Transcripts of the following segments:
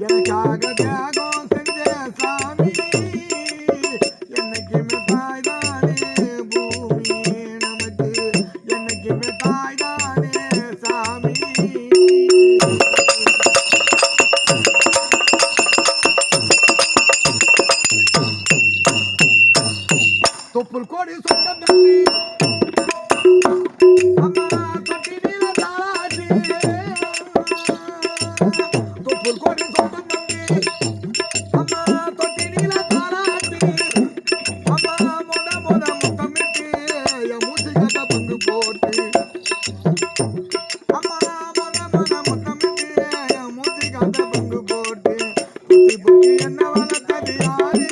எனக்காக தியாகம் செஞ்ச சாமி என்னைக்குமே தாய்தானே பூமி நமக்கு என்னைக்குமே தாய்தானே சாமி தொப்புள் கோடி சொந்தம் தம்பி அம்மா தொட்டி நீல தாராட்டி தொப்புள் கோடி சொந்தம் தம்பி அம்மா தொட்டி நீல தாராட்டி அம்மா முத முத்தமிட்டு என் மூச்சு கட்ட பங்கு போட்டு அம்மா முத முத்தமிட்டு என் மூச்சு கட்ட பங்கு போட்டு புத்தி புத்தி என்ன வளர்த்தது யாரு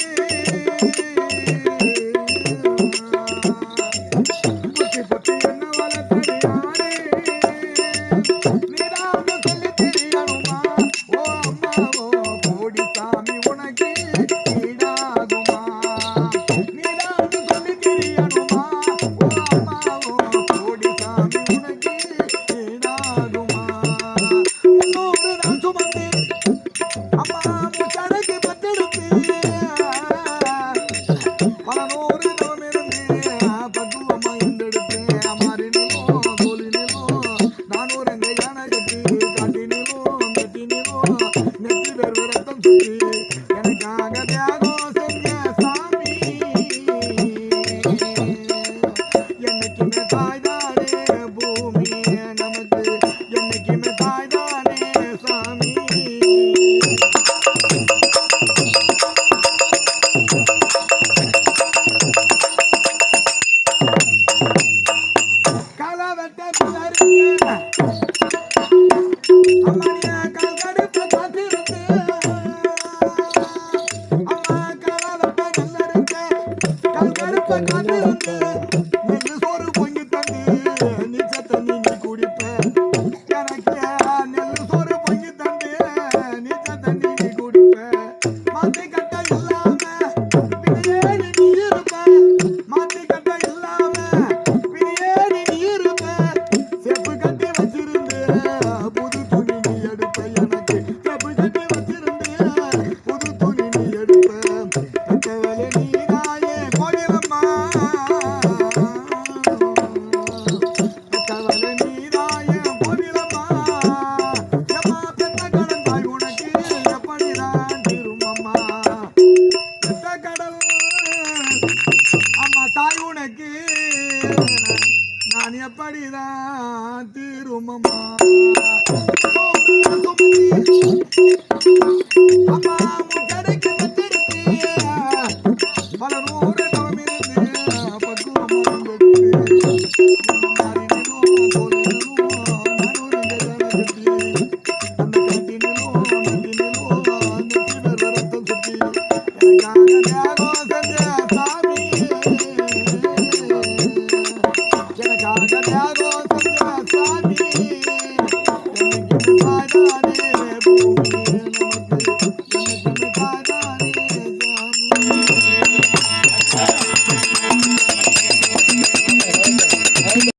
நான் எப்படிதான் தீருமம்மா அம்மா முச்சடைக்கு தத்தெடுத்து பல நூறு தவம் இருந்து பக்குவமாக Bye.